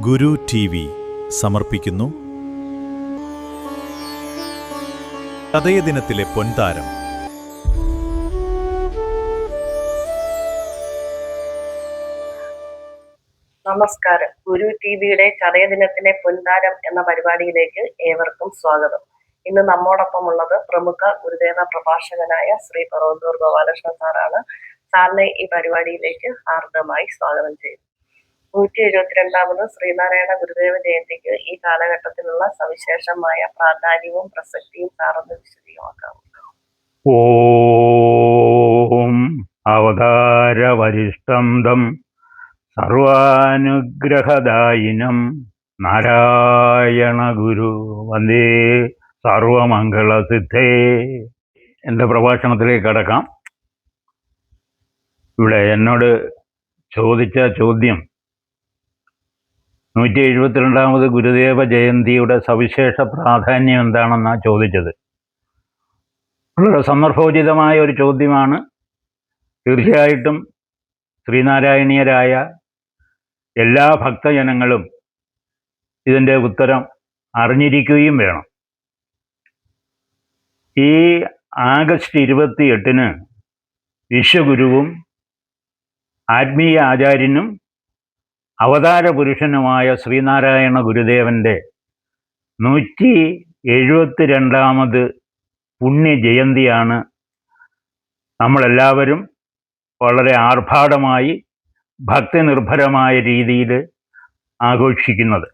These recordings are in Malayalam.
ഗുരു ടി വി സമർപ്പിക്കുന്നു ചതയദിനത്തിലെ പൊൻതാരം. നമസ്കാരം. ഗുരു ടി വിയുടെ ചതയദിനത്തിലെ പൊൻതാരം എന്ന പരിപാടിയിലേക്ക് ഏവർക്കും സ്വാഗതം. ഇന്ന് നമ്മോടൊപ്പം ഉള്ളത് പ്രമുഖ ഗുരുദേവ പ്രഭാഷകനായ ശ്രീ പറവന്തൂർ ഗോപാലകൃഷ്ണൻ സാറാണ്. സാറിനെ ഈ പരിപാടിയിലേക്ക് ഹാർദമായി സ്വാഗതം ചെയ്യുന്നു. 172ാമത് ശ്രീനാരായണ ഗുരുദേവ ജയന്തിക്ക് ഈ കാലഘട്ടത്തിലുള്ള സവിശേഷമായ പ്രാധാന്യവും പ്രസക്തിയും സാറൊന്ന് വിശദീകരിക്കാമോ? ഓം അവതാരവരിഷ്ടം തം സർവാനുഗ്രഹദായിനം നാരായണ ഗുരു വന്ദേ സർവമംഗളസിദ്ധേ. എൻ്റെ പ്രഭാഷണത്തിലേക്ക് കടക്കാം. ഇവിടെ എന്നോട് ചോദിച്ച ചോദ്യം 172ാമത് ഗുരുദേവ ജയന്തിയുടെ സവിശേഷ പ്രാധാന്യം എന്താണെന്നാണ് ചോദിച്ചത്. വളരെ സന്ദർഭോചിതമായ ഒരു ചോദ്യമാണ്. തീർച്ചയായിട്ടും ശ്രീനാരായണീയരായ എല്ലാ ഭക്തജനങ്ങളും ഇതിൻ്റെ ഉത്തരം അറിഞ്ഞിരിക്കുകയും വേണം. ഈ ആഗസ്റ്റ് 28-ന് വിശ്വഗുരുവും ആത്മീയ ആചാര്യനും അവതാര പുരുഷനുമായ ശ്രീനാരായണ ഗുരുദേവൻ്റെ 172ാമത് പുണ്യജയന്തിയാണ് നമ്മളെല്ലാവരും വളരെ ആർഭാടമായി ഭക്തിനിർഭരമായ രീതിയിൽ ആഘോഷിക്കുന്നത്.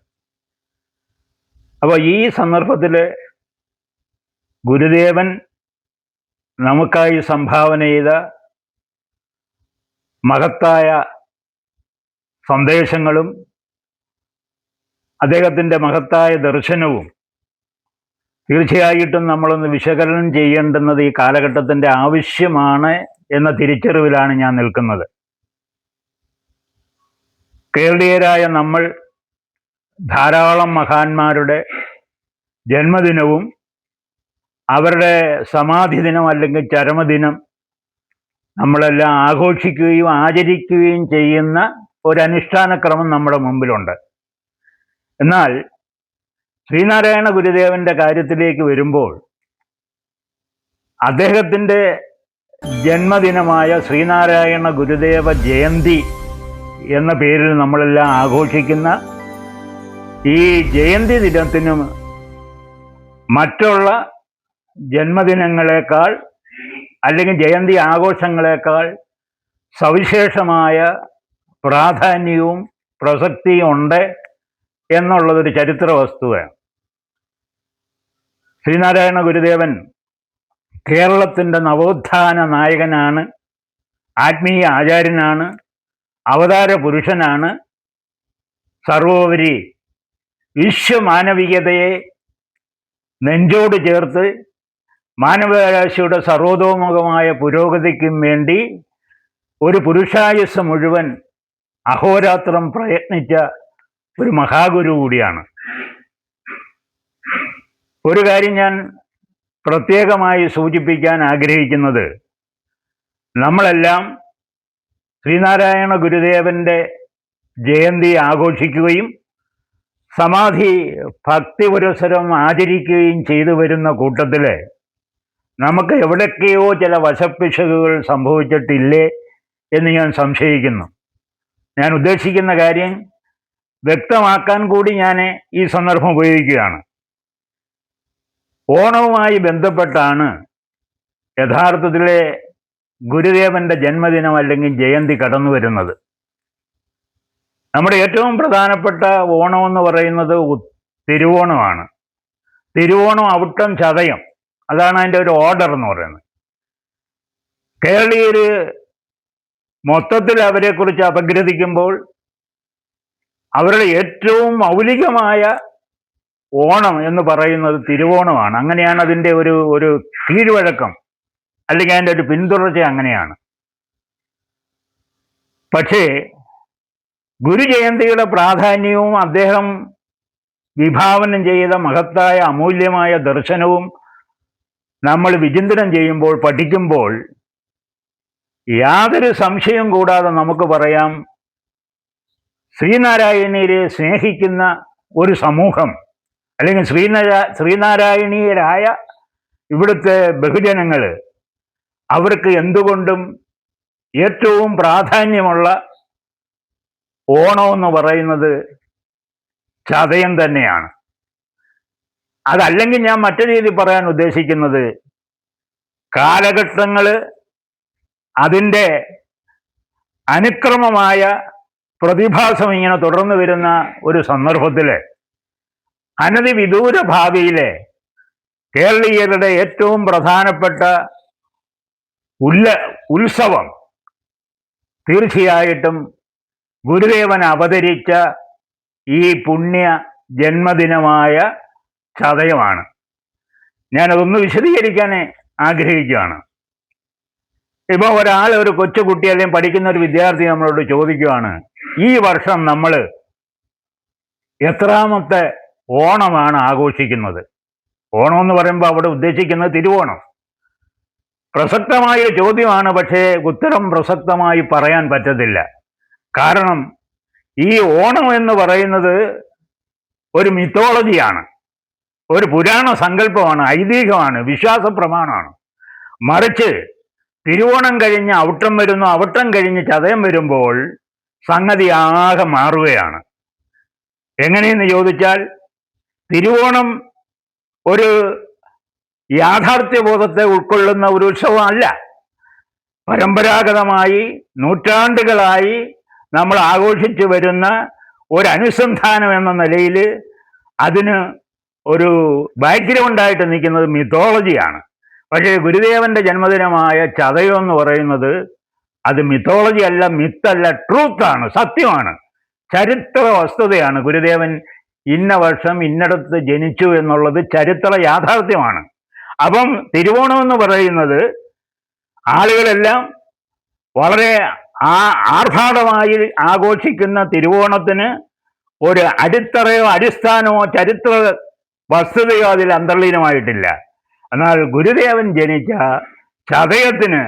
അപ്പോൾ ഈ സന്ദർഭത്തിൽ ഗുരുദേവൻ നമുക്കായി സംഭാവന ചെയ്ത മഹത്തായ സന്ദേശങ്ങളും അദ്ദേഹത്തിൻ്റെ മഹത്തായ ദർശനവും തീർച്ചയായിട്ടും നമ്മളൊന്ന് വിശകലനം ചെയ്യേണ്ടുന്നത് ഈ കാലഘട്ടത്തിൻ്റെ ആവശ്യമാണ് എന്ന തിരിച്ചറിവിലാണ് ഞാൻ നിൽക്കുന്നത്. കേരളീയരായ നമ്മൾ ധാരാളം മഹാന്മാരുടെ ജന്മദിനവും അവരുടെ സമാധി ദിനം അല്ലെങ്കിൽ ചരമദിനം നമ്മളെല്ലാം ആഘോഷിക്കുകയും ആചരിക്കുകയും ചെയ്യുന്ന ഒരനുഷ്ഠാനക്രമം നമ്മുടെ മുമ്പിലുണ്ട്. എന്നാൽ ശ്രീനാരായണ ഗുരുദേവന്റെ കാര്യത്തിലേക്ക് വരുമ്പോൾ അദ്ദേഹത്തിൻ്റെ ജന്മദിനമായ ശ്രീനാരായണ ഗുരുദേവ ജയന്തി എന്ന പേരിൽ നമ്മളെല്ലാം ആഘോഷിക്കുന്ന ഈ ജയന്തി ദിനത്തിനും മറ്റുള്ള ജന്മദിനങ്ങളെക്കാൾ അല്ലെങ്കിൽ ജയന്തി ആഘോഷങ്ങളെക്കാൾ സവിശേഷമായ പ്രാധാന്യവും പ്രസക്തിയും ഉണ്ട് എന്നുള്ളതൊരു ചരിത്ര വസ്തുതയാണ്. ശ്രീനാരായണ ഗുരുദേവൻ കേരളത്തിൻ്റെ നവോത്ഥാന നായകനാണ്, ആത്മീയ ആചാര്യനാണ്, അവതാര പുരുഷനാണ്. സർവോപരി വിശ്വമാനവികതയെ നെഞ്ചോട് ചേർത്ത് മാനവരാശിയുടെ സർവതോമുഖമായ പുരോഗതിക്കും വേണ്ടി ഒരു പുരുഷായുസ്സ് മുഴുവൻ അഹോരാത്രം പ്രയത്നിച്ച ഒരു മഹാഗുരു കൂടിയാണ്. ഒരു കാര്യം ഞാൻ പ്രത്യേകമായി സൂചിപ്പിക്കാൻ ആഗ്രഹിക്കുന്നത്, നമ്മളെല്ലാം ശ്രീനാരായണ ഗുരുദേവന്റെ ജയന്തി ആഘോഷിക്കുകയും സമാധി ഭക്തി പുരസ്സരം ആചരിക്കുകയും ചെയ്തു വരുന്ന കൂട്ടത്തിൽ നമുക്ക് എവിടൊക്കെയോ ചില വശപ്പിശകുകൾ സംഭവിച്ചിട്ടില്ലേ എന്ന് ഞാൻ സംശയിക്കുന്നു. ഞാൻ ഉദ്ദേശിക്കുന്ന കാര്യം വ്യക്തമാക്കാൻ കൂടി ഞാൻ ഈ സന്ദർഭം ഉപയോഗിക്കുകയാണ്. ഓണവുമായി ബന്ധപ്പെട്ടാണ് യഥാർത്ഥത്തിലെ ഗുരുദേവന്റെ ജന്മദിനം അല്ലെങ്കിൽ ജയന്തി കടന്നു വരുന്നത്. നമ്മുടെ ഏറ്റവും പ്രധാനപ്പെട്ട ഓണമെന്ന് പറയുന്നത് തിരുവോണമാണ്. തിരുവോണം, അവിട്ടം, ചതയം, അതാണ് അതിൻ്റെ ഒരു ഓർഡർ എന്ന് പറയുന്നത്. കേരളീയർ മൊത്തത്തിൽ അവരെക്കുറിച്ച് അപഗ്രഥിക്കുമ്പോൾ അവരുടെ ഏറ്റവും മൗലികമായ ഓണം എന്ന് പറയുന്നത് തിരുവോണമാണ്. അങ്ങനെയാണ് അതിൻ്റെ ഒരു കീഴ്വഴക്കം അല്ലെങ്കിൽ അതിൻ്റെ ഒരു പിന്തുടർച്ച അങ്ങനെയാണ്. പക്ഷേ ഗുരുജയന്തിയുടെ പ്രാധാന്യവും അദ്ദേഹം വിഭാവനം ചെയ്ത മഹത്തായ അമൂല്യമായ ദർശനവും നമ്മൾ വിചിന്തനം ചെയ്യുമ്പോൾ, പഠിക്കുമ്പോൾ യാതൊരു സംശയവും കൂടാതെ നമുക്ക് പറയാം, ശ്രീനാരായണീയരെ സ്നേഹിക്കുന്ന ഒരു സമൂഹം, അല്ലെങ്കിൽ ശ്രീനാരായണീയരായ ഇവിടുത്തെ ബഹുജനങ്ങൾ, അവർക്ക് എന്തുകൊണ്ടും ഏറ്റവും പ്രാധാന്യമുള്ള ഓണം എന്ന് പറയുന്നത് ചതയം തന്നെയാണ്. അതല്ലെങ്കിൽ ഞാൻ മറ്റു രീതി പറയാൻ ഉദ്ദേശിക്കുന്നത്, കാലഘട്ടങ്ങൾ അതിൻ്റെ അനുക്രമമായ പ്രതിഭാസം ഇങ്ങനെ തുടർന്നു വരുന്ന ഒരു സന്ദർഭത്തിൽ അനധിവിദൂര ഭാവിയിലെ കേരളീയരുടെ ഏറ്റവും പ്രധാനപ്പെട്ട ഉത്സവം തീർച്ചയായിട്ടും ഗുരുദേവൻ അവതരിച്ച ഈ പുണ്യ ജന്മദിനമായ ചതയമാണ്. ഞാനതൊന്ന് വിശദീകരിക്കാൻ ആഗ്രഹിക്കുകയാണ്. ഇപ്പോൾ ഒരു കൊച്ചുകുട്ടി അല്ലെങ്കിൽ പഠിക്കുന്ന ഒരു വിദ്യാർത്ഥി നമ്മളോട് ചോദിക്കുകയാണ്, ഈ വർഷം നമ്മൾ എത്രാമത്തെ ഓണമാണ് ആഘോഷിക്കുന്നത്? ഓണം എന്ന് പറയുമ്പോൾ അവിടെ ഉദ്ദേശിക്കുന്നത് തിരുവോണം. പ്രസക്തമായ ചോദ്യമാണ്, പക്ഷേ ഉത്തരം പ്രസക്തമായി പറയാൻ പറ്റത്തില്ല. കാരണം ഈ ഓണം എന്ന് പറയുന്നത് ഒരു മിത്തോളജിയാണ്, ഒരു പുരാണ സങ്കല്പമാണ്, ഐതിഹ്യമാണ്, വിശ്വാസ പ്രമാണമാണ്. മറിച്ച് തിരുവോണം കഴിഞ്ഞ് അവിട്ടം വരുന്നു, അവിട്ടം കഴിഞ്ഞ് ചതയം വരുമ്പോൾ സംഗതി ആകെ മാറുകയാണ്. എങ്ങനെയെന്ന് ചോദിച്ചാൽ, തിരുവോണം ഒരു യാഥാർത്ഥ്യബോധത്തെ ഉൾക്കൊള്ളുന്ന ഒരു ഉത്സവമല്ല. പരമ്പരാഗതമായി നൂറ്റാണ്ടുകളായി നമ്മൾ ആഘോഷിച്ചു വരുന്ന ഒരു അനുസന്ധാനം എന്ന നിലയിൽ അതിന് ഒരു ബാക്ക്ഗ്രൗണ്ടായിട്ട് നിൽക്കുന്നത് മിത്തോളജിയാണ്. പക്ഷേ ഗുരുദേവന്റെ ജന്മദിനമായ ചതയം എന്ന് പറയുന്നത് അത് മിത്തോളജി അല്ല, മിത്തല്ല, ട്രൂത്താണ്, സത്യമാണ്, ചരിത്ര വസ്തുതയാണ്. ഗുരുദേവൻ ഇന്ന വർഷം ഇന്നടത്ത് ജനിച്ചു എന്നുള്ളത് ചരിത്ര യാഥാർത്ഥ്യമാണ്. അപ്പം തിരുവോണം എന്ന് പറയുന്നത് ആളുകളെല്ലാം വളരെ ആർഭാടമായി ആഘോഷിക്കുന്ന തിരുവോണത്തിന് ഒരു അടിത്തറയോ അടിസ്ഥാനമോ ചരിത്ര വസ്തുതയോ അതിൽ അന്തർലീനമായിട്ടില്ല. എന്നാൽ ഗുരുദേവൻ ജനിച്ച ചതയത്തിന്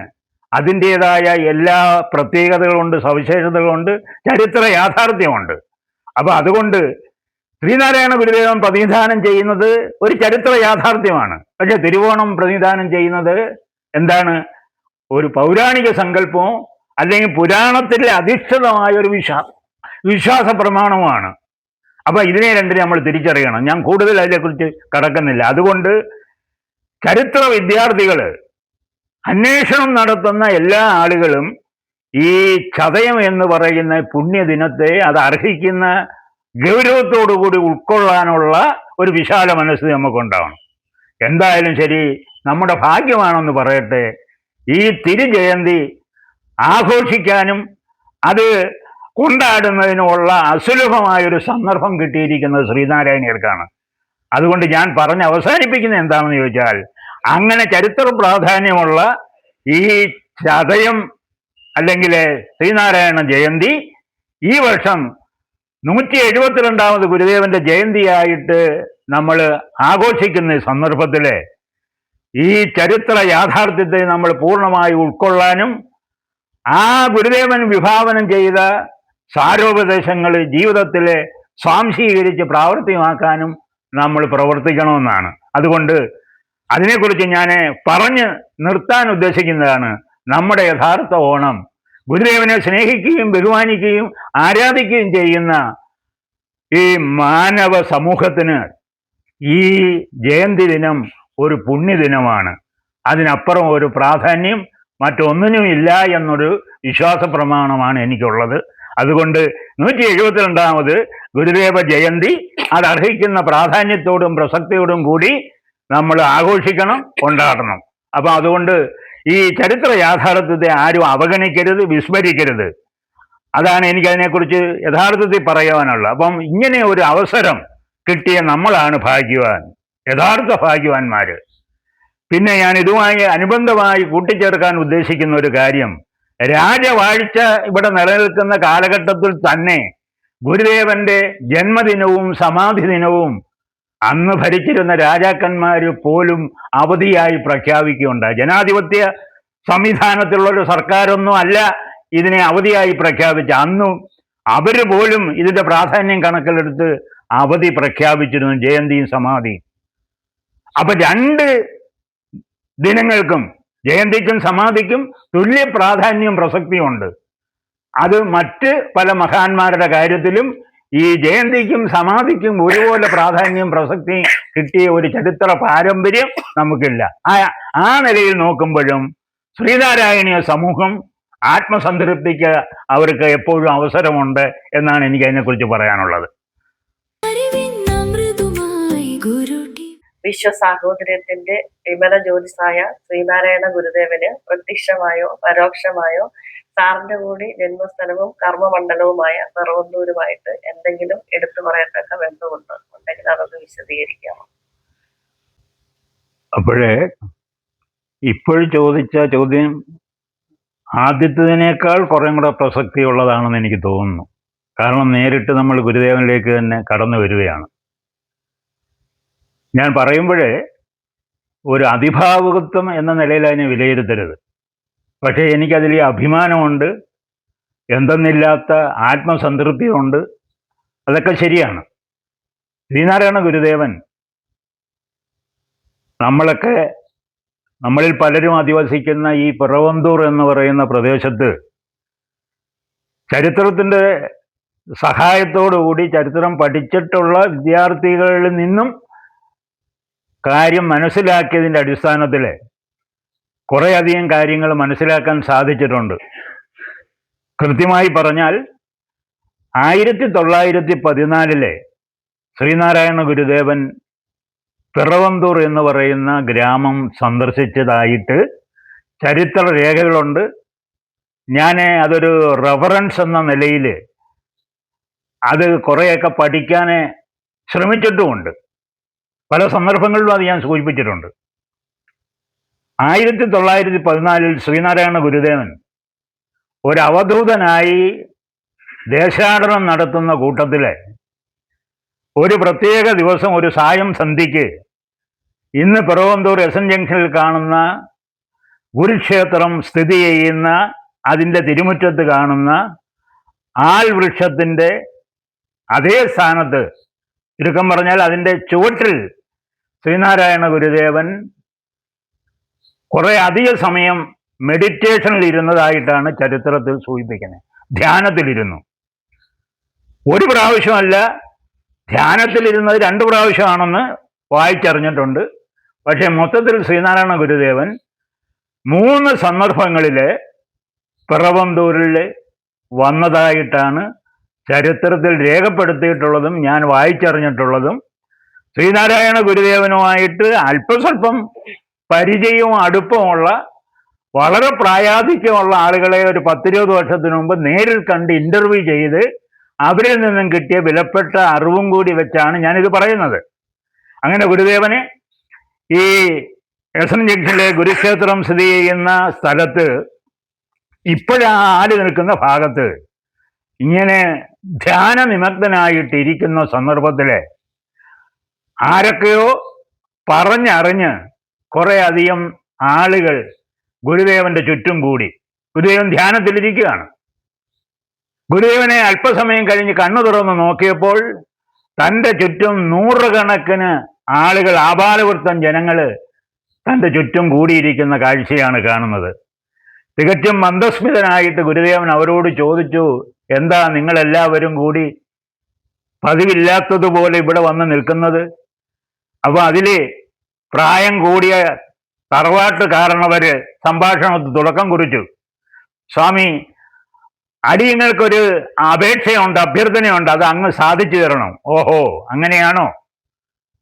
അതിൻ്റെതായ എല്ലാ പ്രത്യേകതകളുണ്ട്, സവിശേഷതകളുണ്ട്, ചരിത്ര യാഥാർത്ഥ്യമുണ്ട്. അപ്പൊ അതുകൊണ്ട് ശ്രീനാരായണ ഗുരുദേവൻ പ്രതിനിധാനം ചെയ്യുന്നത് ഒരു ചരിത്ര യാഥാർത്ഥ്യമാണ്. പക്ഷെ തിരുവോണം പ്രതിനിധാനം ചെയ്യുന്നത് എന്താണ്? ഒരു പൗരാണിക സങ്കല്പമോ അല്ലെങ്കിൽ പുരാണത്തിലെ അധിഷ്ഠിതമായ ഒരു വിശ്വാസ പ്രമാണവുമാണ്. അപ്പൊ ഇതിനെ രണ്ടിനെ നമ്മൾ തിരിച്ചറിയണം. ഞാൻ കൂടുതൽ അതിനെക്കുറിച്ച് കടക്കുന്നില്ല. അതുകൊണ്ട് ചരിത്ര വിദ്യാർത്ഥികൾ, അന്വേഷണം നടത്തുന്ന എല്ലാ ആളുകളും ഈ ചതയം എന്ന് പറയുന്ന പുണ്യദിനത്തെ അത് അർഹിക്കുന്ന ഗൗരവത്തോടുകൂടി ഉൾക്കൊള്ളാനുള്ള ഒരു വിശാല മനസ്സ് നമുക്കുണ്ടാവണം. എന്തായാലും ശരി, നമ്മുടെ ഭാഗ്യമാണെന്ന് പറയട്ടെ, ഈ തിരുജയന്തി ആഘോഷിക്കാനും അത് കൊണ്ടാടുന്നതിനുമുള്ള അസുലഭമായൊരു സന്ദർഭം കിട്ടിയിരിക്കുന്നത് ശ്രീനാരായണീയർക്കാണ്. അതുകൊണ്ട് ഞാൻ പറഞ്ഞ് അവസാനിപ്പിക്കുന്നത് എന്താണെന്ന് ചോദിച്ചാൽ, അങ്ങനെ ചരിത്ര പ്രാധാന്യമുള്ള ഈ ചതയം അല്ലെങ്കിൽ ശ്രീനാരായണ ജയന്തി ഈ വർഷം 172ാമത് ഗുരുദേവന്റെ ജയന്തിയായിട്ട് നമ്മൾ ആഘോഷിക്കുന്ന സന്ദർഭത്തിൽ ഈ ചരിത്ര യാഥാർത്ഥ്യത്തെ നമ്മൾ പൂർണ്ണമായി ഉൾക്കൊള്ളാനും ആ ഗുരുദേവൻ വിഭാവനം ചെയ്ത സാരോപദേശങ്ങൾ ജീവിതത്തിൽ സ്വാംശീകരിച്ച് പ്രാവർത്തികമാക്കാനും നമ്മൾ പ്രവർത്തിക്കണമെന്നാണ്. അതുകൊണ്ട് അതിനെക്കുറിച്ച് ഞാൻ പറഞ്ഞ് നിർത്താൻ ഉദ്ദേശിക്കുന്നതാണ്, നമ്മുടെ യഥാർത്ഥ ഓണം ഗുരുദേവനെ സ്നേഹിക്കുകയും ബഹുമാനിക്കുകയും ആരാധിക്കുകയും ചെയ്യുന്ന ഈ മാനവ സമൂഹത്തിന് ഈ ജയന്തി ദിനം ഒരു പുണ്യദിനമാണ്. അതിനപ്പുറം ഒരു പ്രാധാന്യം മറ്റൊന്നിനും ഇല്ല എന്നൊരു വിശ്വാസ പ്രമാണമാണ് എനിക്കുള്ളത്. അതുകൊണ്ട് 172ാമത് ഗുരുദേവ ജയന്തി അത് അർഹിക്കുന്ന പ്രാധാന്യത്തോടും പ്രസക്തിയോടും കൂടി നമ്മൾ ആഘോഷിക്കണം, കൊണ്ടാടണം. അപ്പം അതുകൊണ്ട് ഈ ചരിത്ര യാഥാർത്ഥ്യത്തെ ആരും അവഗണിക്കരുത്, വിസ്മരിക്കരുത്. അതാണ് എനിക്കതിനെക്കുറിച്ച് യഥാർത്ഥത്തിൽ പറയാനുള്ളത്. അപ്പം ഇങ്ങനെ ഒരു അവസരം കിട്ടിയ നമ്മളാണ് ഭാഗ്യവാൻ, യഥാർത്ഥ ഭാഗ്യവാന്മാർ. പിന്നെ ഞാൻ ഇതുമായി അനുബന്ധമായി കൂട്ടിച്ചേർക്കാൻ ഉദ്ദേശിക്കുന്ന ഒരു കാര്യം, രാജവാഴ്ച ഇവിടെ നിലനിൽക്കുന്ന കാലഘട്ടത്തിൽ തന്നെ ഗുരുദേവന്റെ ജന്മദിനവും സമാധി ദിനവും അന്ന് ഭരിച്ചിരുന്ന രാജാക്കന്മാർ പോലും അവധിയായി പ്രഖ്യാപിക്കുകയുണ്ടായി. ജനാധിപത്യ സംവിധാനത്തിലുള്ളൊരു സർക്കാരൊന്നും അല്ല ഇതിനെ അവധിയായി പ്രഖ്യാപിച്ച. അന്നും അവര് പോലും ഇതിന്റെ പ്രാധാന്യം കണക്കിലെടുത്ത് അവധി പ്രഖ്യാപിച്ചിരുന്നു, ജയന്തിയും സമാധിയും. അപ്പൊ രണ്ട് ദിനങ്ങൾക്കും, ജയന്തിക്കും സമാധിക്കും തുല്യ പ്രാധാന്യവും പ്രസക്തിയും ഉണ്ട്. അത് മറ്റ് പല മഹാന്മാരുടെ കാര്യത്തിലും ഈ ജയന്തിക്കും സമാധിക്കും ഒരുപോലെ പ്രാധാന്യവും പ്രസക്തിയും കിട്ടിയ ഒരു ചരിത്ര പാരമ്പര്യം നമുക്കില്ല. ആ നിലയിൽ നോക്കുമ്പോഴും ശ്രീനാരായണീയ സമൂഹം ആത്മസംതൃപ്തിക്ക് അവർക്ക് എപ്പോഴും അവസരമുണ്ട് എന്നാണ് എനിക്ക് അതിനെക്കുറിച്ച് പറയാനുള്ളത്. വിശ്വസാഹോദര്യത്തിന്റെ വിമല ജ്യോതിസായ ശ്രീനാരായണ ഗുരുദേവന് പ്രത്യക്ഷമായോ പരോക്ഷമായോ സാറിന്റെ കൂടി ജന്മസ്ഥലവും കർമ്മമണ്ഡലവുമായ പെറവന്തൂരുമായിട്ട് എന്തെങ്കിലും എടുത്തു പറയത്തക്ക ബന്ധമുണ്ട് ഉണ്ടെങ്കിൽ അതൊന്ന് വിശദീകരിക്കാമോ? അപ്പോഴേ ഇപ്പോൾ ചോദിച്ച ചോദ്യം ആദ്യത്തേതിനേക്കാൾ കുറേ കൂടെ പ്രസക്തിയുള്ളതാണെന്ന് എനിക്ക് തോന്നുന്നു. കാരണം നേരിട്ട് നമ്മൾ ഗുരുദേവനിലേക്ക് തന്നെ കടന്നു വരികയാണ്. ഞാൻ പറയുമ്പോഴേ ഒരു അതിഭാവുകത്വം എന്ന നിലയിൽ അതിനെ വിലയിരുത്തരുത്. പക്ഷേ എനിക്കതിൽ അഭിമാനമുണ്ട്, എന്തെന്നില്ലാത്ത ആത്മസംതൃപ്തിയുണ്ട്. അതൊക്കെ ശരിയാണ്. ശ്രീനാരായണ ഗുരുദേവൻ നമ്മളിൽ പലരും അധിവസിക്കുന്ന ഈ പിറവന്തൂർ എന്ന് പറയുന്ന പ്രദേശത്ത് ചരിത്രത്തിൻ്റെ സഹായത്തോടുകൂടി ചരിത്രം പഠിച്ചിട്ടുള്ള വിദ്യാർത്ഥികളിൽ നിന്നും കാര്യം മനസ്സിലാക്കിയതിൻ്റെ അടിസ്ഥാനത്തിൽ കുറേയധികം കാര്യങ്ങൾ മനസ്സിലാക്കാൻ സാധിച്ചിട്ടുണ്ട്. കൃത്യമായി പറഞ്ഞാൽ 1914 ശ്രീനാരായണ ഗുരുദേവൻ പിറവന്തൂർ എന്ന് പറയുന്ന ഗ്രാമം സന്ദർശിച്ചതായിട്ട് ചരിത്ര രേഖകളുണ്ട്. ഞാൻ അതൊരു റെഫറൻസ് എന്ന നിലയിൽ അത് കുറേയൊക്കെ പഠിക്കാൻ ശ്രമിച്ചിട്ടുമുണ്ട്. പല സന്ദർഭങ്ങളിലും അത് ഞാൻ സൂചിപ്പിച്ചിട്ടുണ്ട്. 1914 ശ്രീനാരായണ ഗുരുദേവൻ ഒരു അവധൂതനായി ദേശാടനം നടത്തുന്ന കൂട്ടത്തിൽ ഒരു പ്രത്യേക ദിവസം ഒരു സായം സന്ധ്യയ്ക്ക് ഇന്ന് പിറവന്തൂർ എസ് എൻ ജംഗ്ഷനിൽ കാണുന്ന ഗുരുക്ഷേത്രം സ്ഥിതി ചെയ്യുന്ന അതിൻ്റെ തിരുമുറ്റത്ത് കാണുന്ന ആൽവൃക്ഷത്തിൻ്റെ അതേ സ്ഥാനത്ത്, ചുരുക്കം പറഞ്ഞാൽ അതിൻ്റെ ചുവട്ടിൽ ശ്രീനാരായണ ഗുരുദേവൻ കുറേ അധിക സമയം മെഡിറ്റേഷനിൽ ഇരുന്നതായിട്ടാണ് ചരിത്രത്തിൽ സൂചിപ്പിക്കുന്നത്. ധ്യാനത്തിലിരുന്നു. ഒരു പ്രാവശ്യമല്ല, ധ്യാനത്തിലിരുന്നത് 2 പ്രാവശ്യമാണെന്ന് വായിച്ചറിഞ്ഞിട്ടുണ്ട്. പക്ഷേ മൊത്തത്തിൽ ശ്രീനാരായണ ഗുരുദേവൻ 3 സന്ദർഭങ്ങളിൽ പിറവന്തൂരിൽ വന്നതായിട്ടാണ് ചരിത്രത്തിൽ രേഖപ്പെടുത്തിയിട്ടുള്ളതും ഞാൻ വായിച്ചറിഞ്ഞിട്ടുള്ളതും. ശ്രീനാരായണ ഗുരുദേവനുമായിട്ട് അല്പസ്വല്പം പരിചയവും അടുപ്പമുള്ള വളരെ പ്രായാധിക്യമുള്ള ആളുകളെ ഒരു 10-20 വർഷത്തിന് മുമ്പ് നേരിൽ കണ്ട് ഇന്റർവ്യൂ ചെയ്ത് അവരിൽ നിന്നും കിട്ടിയ വിലപ്പെട്ട അറിവും കൂടി വെച്ചാണ് ഞാനിത് പറയുന്നത്. അങ്ങനെ ഗുരുദേവന് ഈ എസ് എൻ ജംഗ്ഷനിലെ ഗുരുക്ഷേത്രം സ്ഥിതി ചെയ്യുന്ന സ്ഥലത്ത് ഇപ്പോഴാ ആല് നിൽക്കുന്ന ഭാഗത്ത് ഇങ്ങനെ ധ്യാന നിമഗ്നനായിട്ടിരിക്കുന്ന സന്ദർഭത്തിൽ ആരൊക്കെയോ പറഞ്ഞറിഞ്ഞ് കുറേ അധികം ആളുകൾ ഗുരുദേവന്റെ ചുറ്റും കൂടി. ഗുരുദേവൻ ധ്യാനത്തിലിരിക്കുകയാണ്. ഗുരുദേവനെ അല്പസമയം കഴിഞ്ഞ് കണ്ണു തുറന്ന് നോക്കിയപ്പോൾ തൻ്റെ ചുറ്റും 100 കണക്കിന് ആളുകൾ, ആബാലവൃത്തം ജനങ്ങൾ തൻ്റെ ചുറ്റും കൂടിയിരിക്കുന്ന കാഴ്ചയാണ് കാണുന്നത്. തികച്ചും മന്ദസ്മിതനായിട്ട് ഗുരുദേവൻ അവരോട് ചോദിച്ചു, എന്താ നിങ്ങളെല്ലാവരും കൂടി പതിവില്ലാത്തതുപോലെ ഇവിടെ വന്ന് നിൽക്കുന്നത്? അപ്പൊ അതില് പ്രായം കൂടിയ തറവാട്ട് കാരണവര് സംഭാഷണത്തിൽ തുടക്കം കുറിച്ചു. സ്വാമി, അടിയങ്ങൾക്കൊരു അപേക്ഷയുണ്ട്, അഭ്യർത്ഥനയുണ്ട്, അത് അങ്ങ് സാധിച്ചു തരണം. ഓഹോ, അങ്ങനെയാണോ?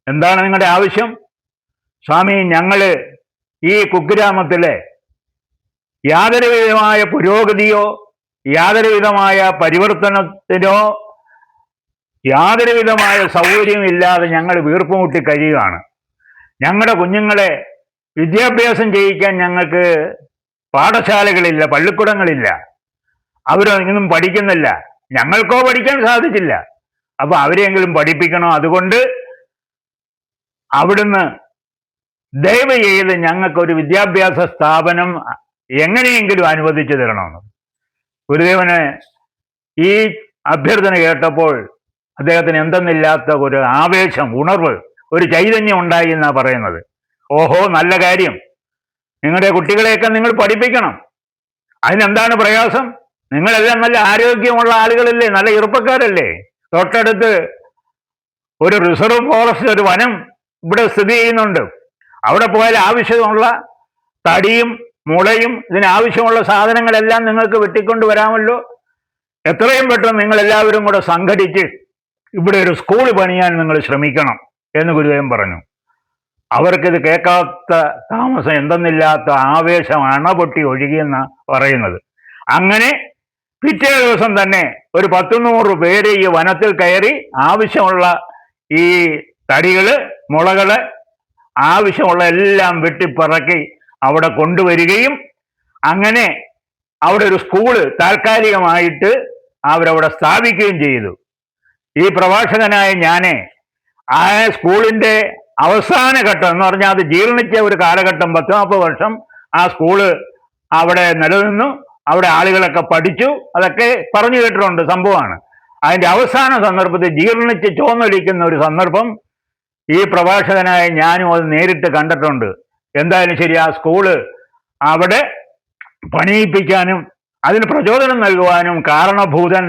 എന്താണ് നിങ്ങളുടെ ആവശ്യം? സ്വാമി, ഞങ്ങള് ഈ കുഗ്രാമത്തിലെ യാതൊരു വിധമായ പുരോഗതിയോ യാതൊരു വിധമായ പരിവർത്തനത്തിനോ യാതൊരു വിധമായ സൗകര്യമില്ലാതെ ഞങ്ങൾ വീർപ്പുമുട്ടി കഴിയുകയാണ്. ഞങ്ങളുടെ കുഞ്ഞുങ്ങളെ വിദ്യാഭ്യാസം ചെയ്യിക്കാൻ ഞങ്ങൾക്ക് പാഠശാലകളില്ല, പള്ളിക്കൂടങ്ങളില്ല. അവരൊന്നും പഠിക്കുന്നില്ല. ഞങ്ങൾക്കോ പഠിക്കാൻ സാധിച്ചില്ല. അപ്പൊ അവരെയെങ്കിലും പഠിപ്പിക്കണോ? അതുകൊണ്ട് അവിടുന്ന് ദയവ് ചെയ്ത് ഞങ്ങൾക്കൊരു വിദ്യാഭ്യാസ സ്ഥാപനം എങ്ങനെയെങ്കിലും അനുവദിച്ചു തരണമെന്ന്. ഗുരുദേവന് ഈ അഭ്യർത്ഥന കേട്ടപ്പോൾ അദ്ദേഹത്തിന് എന്തെന്നില്ലാത്ത ഒരു ആവേശം, ഉണർവ്, ഒരു ചൈതന്യം ഉണ്ടായി എന്നാ പറയുന്നത്. ഓഹോ, നല്ല കാര്യം, നിങ്ങളുടെ കുട്ടികളെയൊക്കെ നിങ്ങൾ പഠിപ്പിക്കണം. അതിനെന്താണ് പ്രയാസം? നിങ്ങളെല്ലാം നല്ല ആരോഗ്യമുള്ള ആളുകളല്ലേ, നല്ല ചെറുപ്പക്കാരല്ലേ. തൊട്ടടുത്ത് ഒരു റിസർവ് ഫോറസ്റ്റ്, ഒരു വനം ഇവിടെ സ്ഥിതി ചെയ്യുന്നുണ്ട്. അവിടെ പോയാൽ ആവശ്യമുള്ള തടിയും മുളയും ഇതിനാവശ്യമുള്ള സാധനങ്ങളെല്ലാം നിങ്ങൾക്ക് വെട്ടിക്കൊണ്ട് വരാമല്ലോ. എത്രയും പെട്ടെന്ന് നിങ്ങൾ എല്ലാവരും കൂടെ സംഘടിച്ച് ഇവിടെ ഒരു സ്കൂൾ പണിയാൻ നിങ്ങൾ ശ്രമിക്കണം എന്ന് ഗുരുദേവൻ പറഞ്ഞു. അവർക്കിത് കേൾക്കാത്ത താമസം എന്തെന്നില്ലാത്ത ആവേശം അണപൊട്ടി ഒഴുകിയെന്ന പറയുന്നത്. അങ്ങനെ പിറ്റേ ദിവസം തന്നെ ഒരു 100-100 പേര് ഈ വനത്തിൽ കയറി ആവശ്യമുള്ള ഈ തടികള്, മുളകള്, ആവശ്യമുള്ള എല്ലാം വെട്ടിപ്പിറക്കി അവിടെ കൊണ്ടുവരികയും അങ്ങനെ അവിടെ ഒരു സ്കൂള് താൽക്കാലികമായിട്ട് അവരവിടെ സ്ഥാപിക്കുകയും ചെയ്തു. ഈ പ്രഭാഷകനായ ഞാന് ആ സ്കൂളിന്റെ അവസാന ഘട്ടം എന്ന് പറഞ്ഞാൽ അത് ജീർണിച്ച ഒരു കാലഘട്ടം, 10-40 വർഷം ആ സ്കൂള് അവിടെ നിലനിന്നു. അവിടെ ആളുകളൊക്കെ പഠിച്ചു. അതൊക്കെ പറഞ്ഞു കേട്ടിട്ടുണ്ട്, സംഭവമാണ്. അതിന്റെ അവസാന സന്ദർഭത്തിൽ ജീർണിച്ച് ചോന്നൊലിക്കുന്ന ഒരു സന്ദർഭം ഈ പ്രഭാഷകനായ ഞാനും അത് നേരിട്ട് കണ്ടിട്ടുണ്ട്. എന്തായാലും ശരി, ആ സ്കൂള് അവിടെ പണിയിപ്പിക്കാനും അതിന് പ്രചോദനം നൽകുവാനും കാരണഭൂതൻ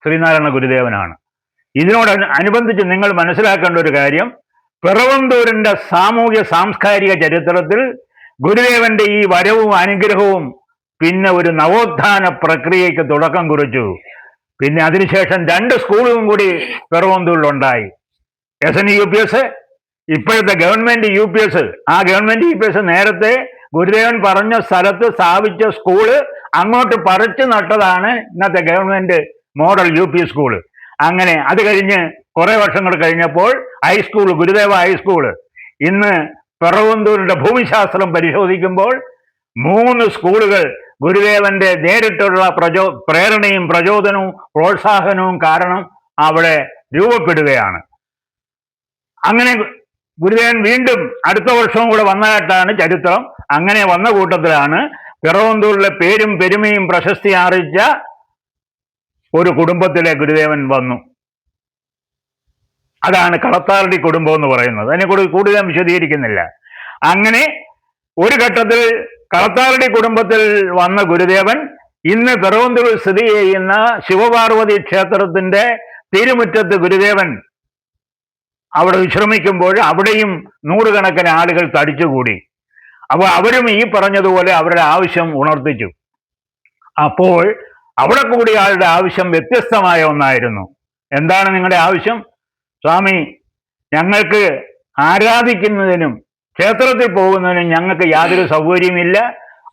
ശ്രീനാരായണ ഗുരുദേവനാണ്. ഇതിനോട് അനുബന്ധിച്ച് നിങ്ങൾ മനസ്സിലാക്കേണ്ട ഒരു കാര്യം, പിറവന്തൂരിന്റെ സാമൂഹ്യ സാംസ്കാരിക ചരിത്രത്തിൽ ഗുരുദേവന്റെ ഈ വരവും അനുഗ്രഹവും പിന്നെ ഒരു നവോത്ഥാന പ്രക്രിയയ്ക്ക് തുടക്കം കുറിച്ചു. പിന്നെ അതിനുശേഷം 2 സ്കൂളും കൂടി പിറവന്തൂരിലുണ്ടായി. SNUPS, ഇപ്പോഴത്തെ ഗവൺമെന്റ് UPS. ആ ഗവൺമെന്റ് UPS നേരത്തെ ഗുരുദേവൻ പറഞ്ഞ സ്ഥലത്ത് സ്ഥാപിച്ച സ്കൂള് അങ്ങോട്ട് പറിച്ചു നട്ടതാണ് ഇന്നത്തെ ഗവൺമെന്റ് മോഡൽ UP സ്കൂള്. അങ്ങനെ അത് കഴിഞ്ഞ് കുറെ വർഷങ്ങൾ കഴിഞ്ഞപ്പോൾ ഹൈസ്കൂൾ, ഗുരുദേവ ഹൈസ്കൂള്. ഇന്ന് പിറവന്തൂരിന്റെ ഭൂമിശാസ്ത്രം പരിശോധിക്കുമ്പോൾ 3 സ്കൂളുകൾ ഗുരുദേവന്റെ നേരിട്ടുള്ള പ്രേരണയും പ്രചോദനവും പ്രോത്സാഹനവും കാരണം അവിടെ രൂപപ്പെടുകയാണ്. അങ്ങനെ ഗുരുദേവൻ വീണ്ടും അടുത്ത വർഷവും കൂടെ വന്നതായിട്ടാണ് ചരിത്രം. അങ്ങനെ വന്ന കൂട്ടത്തിലാണ് പിറവന്തൂരിലെ പേരും പെരുമയും പ്രശസ്തി ആർജിച്ച ഒരു കുടുംബത്തിലെ ഗുരുദേവൻ വന്നു. അതാണ് കളത്താർഡി കുടുംബം എന്ന് പറയുന്നത്. അതിനെ കൂടുതൽ വിശദീകരിക്കുന്നില്ല. അങ്ങനെ ഒരു ഘട്ടത്തിൽ കളത്താർഡി കുടുംബത്തിൽ വന്ന ഗുരുദേവൻ ഇന്ന് പിറവന്തൂരിൽ സ്ഥിതി ചെയ്യുന്ന ശിവപാർവതി ക്ഷേത്രത്തിന്റെ തിരുമുറ്റത്ത് ഗുരുദേവൻ അവിടെ വിശ്രമിക്കുമ്പോൾ അവിടെയും 100 കണക്കിന് ആളുകൾ തടിച്ചുകൂടി. അപ്പോൾ അവരും ഈ പറഞ്ഞതുപോലെ അവരുടെ ആവശ്യം ഉണർത്തിച്ചു. അപ്പോൾ അവിടെ കൂടിയ ആളുടെ ആവശ്യം വ്യത്യസ്തമായ ഒന്നായിരുന്നു. എന്താണ് നിങ്ങളുടെ ആവശ്യം? സ്വാമി, ഞങ്ങൾക്ക് ആരാധിക്കുന്നതിനും ക്ഷേത്രത്തിൽ പോകുന്നതിനും ഞങ്ങൾക്ക് യാതൊരു സൗകര്യമില്ല.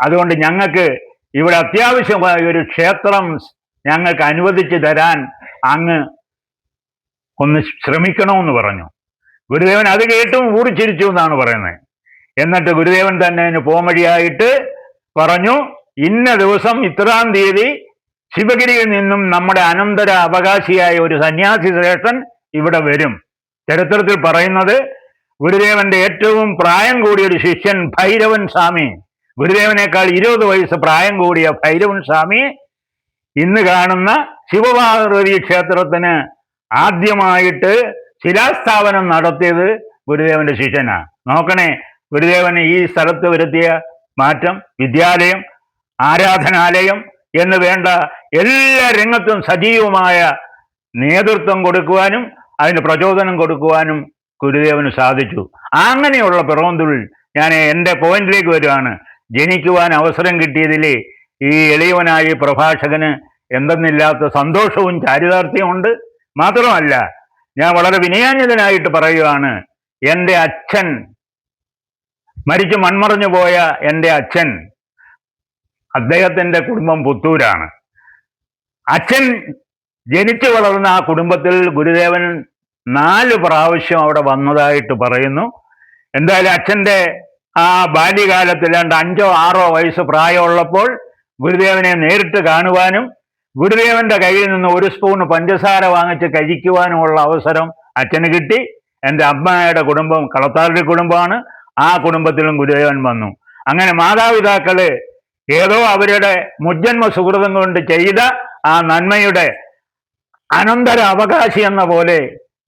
അതുകൊണ്ട് ഞങ്ങൾക്ക് ഇവിടെ അത്യാവശ്യമായ ഒരു ക്ഷേത്രം ഞങ്ങൾക്ക് അനുവദിച്ചു തരാൻ അങ്ങ് ഒന്ന് ശ്രമിക്കണമെന്ന് പറഞ്ഞു. ഗുരുദേവൻ അത് കേട്ടും ഊറിച്ചിരിച്ചു എന്നാണ് പറയുന്നത്. എന്നിട്ട് ഗുരുദേവൻ തന്നെ അതിന് പോംവഴിയായിട്ട് പറഞ്ഞു, ഇന്ന ദിവസം ഇത്രാം തീയതി ശിവഗിരിയിൽ നിന്നും നമ്മുടെ അനന്തര അവകാശിയായ ഒരു സന്യാസി ശ്രേഷ്ഠൻ ഇവിടെ വരും. ചരിത്രത്തിൽ പറയുന്നത് ഗുരുദേവന്റെ ഏറ്റവും പ്രായം കൂടിയ ഒരു ശിഷ്യൻ ഭൈരവൻ സ്വാമി, ഗുരുദേവനേക്കാൾ 20 വയസ്സ് പ്രായം കൂടിയ ഭൈരവൻ സ്വാമി ഇന്ന് കാണുന്ന ശിവപാർവതി ക്ഷേത്രത്തിന് ആദ്യമായിട്ട് ശിലാസ്ഥാപനം നടത്തിയത് ഗുരുദേവന്റെ ശിഷ്യനാണ്. നോക്കണേ, ഗുരുദേവന് ഈ സ്ഥലത്ത് വരുത്തിയ മാറ്റം. വിദ്യാലയം, ആരാധനാലയം എന്ന് വേണ്ട എല്ലാ രംഗത്തും സജീവമായ നേതൃത്വം കൊടുക്കുവാനും അതിന് പ്രചോദനം കൊടുക്കുവാനും ഗുരുദേവന് സാധിച്ചു. അങ്ങനെയുള്ള പിറവന്തൂരിൽ ഞാൻ എൻ്റെ പോയിന്റിലേക്ക് വരുവാണ്. ജനിക്കുവാൻ അവസരം കിട്ടിയതിൽ ഈ എളിയവനായ പ്രഭാഷകന് എന്തെന്നില്ലാത്ത സന്തോഷവും ചാരിതാർത്ഥ്യമുണ്ട്. മാത്രമല്ല, ഞാൻ വളരെ വിനയാന്വിതനായിട്ട് പറയുകയാണ്, എൻ്റെ അച്ഛൻ മരിച്ചു മൺമറഞ്ഞു പോയ എൻ്റെ അച്ഛൻ, അദ്ദേഹത്തിൻ്റെ കുടുംബം പുത്തൂരാണ്. അച്ഛൻ ജനിച്ചു വളർന്ന ആ കുടുംബത്തിൽ ഗുരുദേവൻ 4 പ്രാവശ്യം അവിടെ വന്നതായിട്ട് പറയുന്നു. എന്തായാലും അച്ഛൻ്റെ ആ ബാല്യകാലത്തിൽ 5-6 വയസ്സ് പ്രായമുള്ളപ്പോൾ ഗുരുദേവനെ നേരിട്ട് കാണുവാനും ഗുരുദേവന്റെ കയ്യിൽ നിന്ന് 1 സ്പൂൺ പഞ്ചസാര വാങ്ങിച്ച് കഴിക്കുവാനുമുള്ള അവസരം അച്ഛന് കിട്ടി. എൻ്റെ അമ്മയുടെ കുടുംബം കളത്താർഡി കുടുംബമാണ്. ആ കുടുംബത്തിലും ഗുരുദേവൻ വന്നു. അങ്ങനെ മാതാപിതാക്കള് ഏതോ അവരുടെ മുജ്ജന്മ സുഹൃതം കൊണ്ട് ചെയ്ത ആ നന്മയുടെ അനന്തര അവകാശി എന്ന പോലെ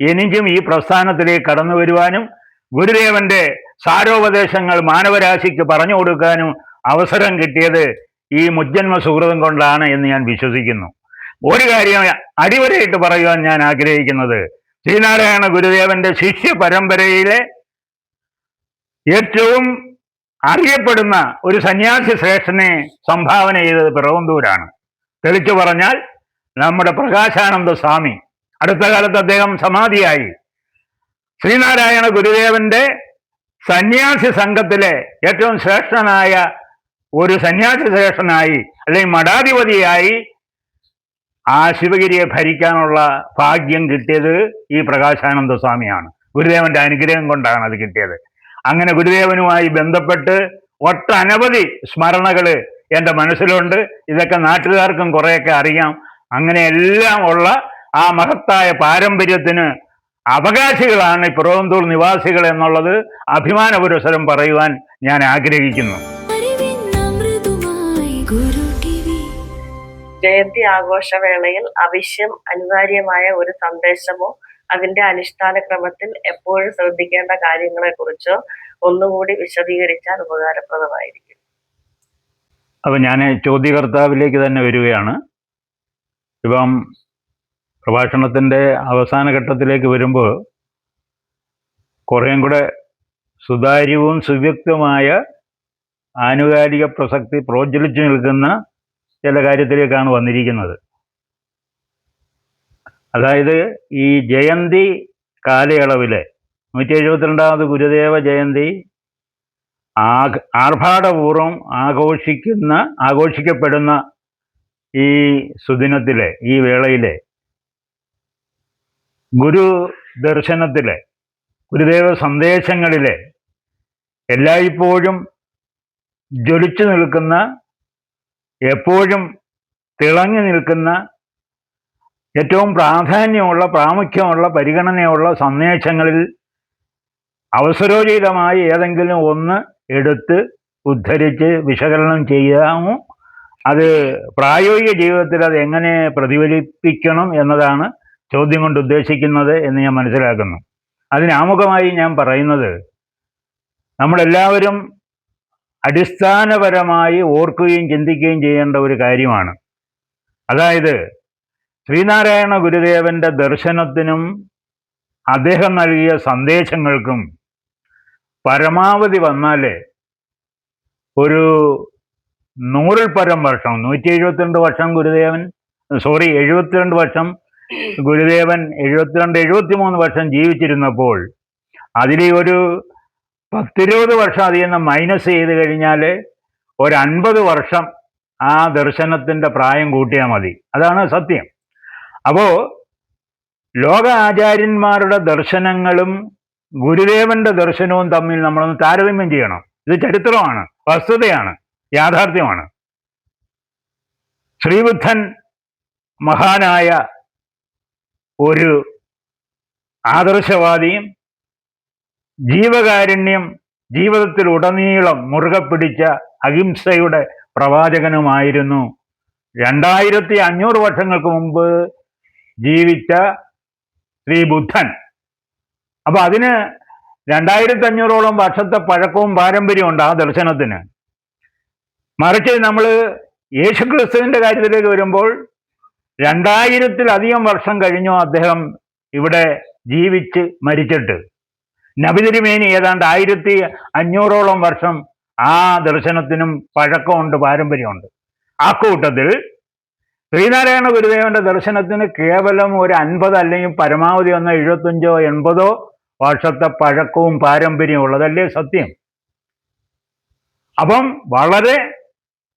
എനിക്കും ഈ പ്രസ്ഥാനത്തിലേക്ക് കടന്നു വരുവാനും ഗുരുദേവന്റെ സാരോപദേശങ്ങൾ മാനവരാശിക്ക് പറഞ്ഞു കൊടുക്കാനും അവസരം കിട്ടിയത് ഈ മുജ്ജന്മ സുഹൃതം കൊണ്ടാണ് എന്ന് ഞാൻ വിശ്വസിക്കുന്നു. ഒരു കാര്യം അടിവരയിട്ട് പറയുവാൻ ഞാൻ ആഗ്രഹിക്കുന്നത്, ശ്രീനാരായണ ഗുരുദേവന്റെ ശിഷ്യ പരമ്പരയിലെ ഏറ്റവും അറിയപ്പെടുന്ന ഒരു സന്യാസി ശ്രേഷ്ഠനെ സംഭാവന ചെയ്തത് പിറവന്തൂരാണ്. തെളിച്ചു പറഞ്ഞാൽ നമ്മുടെ പ്രകാശാനന്ദ സ്വാമി. അടുത്ത കാലത്ത് അദ്ദേഹം സമാധിയായി. ശ്രീനാരായണ ഗുരുദേവന്റെ സന്യാസി സംഘത്തിലെ ഏറ്റവും ശ്രേഷ്ഠനായ ഒരു സന്യാസി ശ്രേഷ്ഠനായി അല്ലെങ്കിൽ മഠാധിപതിയായി ആ ശിവഗിരിയെ ഭരിക്കാനുള്ള ഭാഗ്യം കിട്ടിയത് ഈ പ്രകാശാനന്ദ സ്വാമിയാണ്. ഗുരുദേവന്റെ അനുഗ്രഹം കൊണ്ടാണ് അത് കിട്ടിയത്. അങ്ങനെ ഗുരുദേവനുമായി ബന്ധപ്പെട്ട് ഒട്ടനവധി സ്മരണകള് എൻ്റെ മനസ്സിലുണ്ട്. ഇതൊക്കെ നാട്ടുകാർക്കും കുറേയൊക്കെ അറിയാം. അങ്ങനെ എല്ലാം ഉള്ള ആ മഹത്തായ പാരമ്പര്യത്തിന് അവകാശികളാണ് ഈ പിറവന്തൂർ നിവാസികൾ എന്നുള്ളത് അഭിമാനപുരസരം പറയുവാൻ ഞാൻ ആഗ്രഹിക്കുന്നു. ജയന്തി ആഘോഷവേളയിൽ അവശ്യം അനിവാര്യമായ ഒരു സന്ദേശമോ അതിന്റെ അനുഷ്ഠാന ക്രമത്തിൽ എപ്പോഴും ശ്രദ്ധിക്കേണ്ട കാര്യങ്ങളെ കുറിച്ചോ ഒന്നുകൂടി വിശദീകരിച്ചാൽ ഉപകാരപ്രദമായിരിക്കും. അപ്പൊ ഞാൻ ചോദ്യകർത്താവിലേക്ക് തന്നെ വരികയാണ്. ഇപ്പം പ്രഭാഷണത്തിന്റെ അവസാന ഘട്ടത്തിലേക്ക് വരുമ്പോൾ കുറേയും കൂടെ സുതാര്യവും സുവ്യക്തമായ ആനുകാലിക പ്രസക്തി പ്രോജ്വലിച്ചു നിൽക്കുന്ന ചില കാര്യത്തിലേക്കാണ് വന്നിരിക്കുന്നത്. അതായത് ഈ ജയന്തി കാലയളവിലെ 172ാമത് ഗുരുദേവ ജയന്തി ആർഭാടപൂർവം ആഘോഷിക്കപ്പെടുന്ന ഈ സുദിനത്തിലെ ഈ വേളയിലെ ഗുരു ദർശനത്തിലെ ഗുരുദേവ സന്ദേശങ്ങളിലെ എല്ലായ്പ്പോഴും ജ്വലിച്ചു നിൽക്കുന്ന, എപ്പോഴും തിളങ്ങി നിൽക്കുന്ന, ഏറ്റവും പ്രാമുഖ്യമുള്ള പരിഗണനയുള്ള സന്ദേശങ്ങളിൽ അവസരോചിതമായി ഏതെങ്കിലും ഒന്ന് എടുത്ത് ഉദ്ധരിച്ച് വിശകലനം ചെയ്യാമോ? അത് പ്രായോഗിക ജീവിതത്തിൽ അത് എങ്ങനെ പ്രതിഫലിപ്പിക്കണം എന്നതാണ് ചോദ്യം കൊണ്ട് ഉദ്ദേശിക്കുന്നത് എന്ന് ഞാൻ മനസ്സിലാക്കുന്നു. അതിനാമുഖമായി ഞാൻ പറയുന്നത്, നമ്മളെല്ലാവരും അടിസ്ഥാനപരമായി ഓർക്കുകയും ചിന്തിക്കുകയും ചെയ്യേണ്ട ഒരു കാര്യമാണ്. അതായത് ശ്രീനാരായണ ഗുരുദേവന്റെ ദർശനത്തിനും അദ്ദേഹം നൽകിയ സന്ദേശങ്ങൾക്കും പരമാവധി വന്നാൽ ഒരു 100-ൽ പരം വർഷം, 172 വർഷം 72 വർഷം ഗുരുദേവൻ 73 വർഷം ജീവിച്ചിരുന്നപ്പോൾ അതിൽ ഒരു 10-20 വർഷം അതിൽ നിന്ന് മൈനസ് ചെയ്ത് കഴിഞ്ഞാൽ ഒരു 50 വർഷം ആ ദർശനത്തിൻ്റെ പ്രായം കൂട്ടിയാൽ മതി. അതാണ് സത്യം. അപ്പോൾ ലോക ആചാര്യന്മാരുടെ ദർശനങ്ങളും ഗുരുദേവന്റെ ദർശനവും തമ്മിൽ നമ്മളൊന്ന് താരതമ്യം ചെയ്യണം. ഇത് ചരിത്രമാണ്, വസ്തുതയാണ്, യാഥാർത്ഥ്യമാണ്. ശ്രീബുദ്ധൻ മഹാനായ ഒരു ആദർശവാദിയും ജീവകാരുണ്യം ജീവിതത്തിലുടനീളം മുറുകെ പിടിച്ച അഹിംസയുടെ പ്രവാചകനുമായിരുന്നു 2500 വർഷങ്ങൾക്ക് മുമ്പ് ജീവിച്ച ശ്രീ ബുദ്ധൻ. അപ്പൊ അതിന് 2500ഓളം വർഷത്തെ പഴക്കവും പാരമ്പര്യമുണ്ട് ആ ദർശനത്തിന്. മറിച്ച് നമ്മൾ യേശുക്രിസ്തുവിന്റെ കാര്യത്തിലേക്ക് വരുമ്പോൾ 2000-ലധികം വർഷം കഴിഞ്ഞു അദ്ദേഹം ഇവിടെ ജീവിച്ച് മരിച്ചിട്ട്. നബി തിരുമേനി ഏതാണ്ട് 1500ഓളം വർഷം ആ ദർശനത്തിനും പഴക്കമുണ്ട്, പാരമ്പര്യമുണ്ട്. ആ കൂട്ടത്തിൽ ശ്രീനാരായണ ഗുരുദേവന്റെ ദർശനത്തിന് കേവലം ഒരു 50 അല്ലെങ്കിൽ പരമാവധി വന്ന 75-ഓ 80-ഓ വർഷത്തെ പഴക്കവും പാരമ്പര്യവും ഉള്ളതല്ലേ സത്യം. അപ്പം വളരെ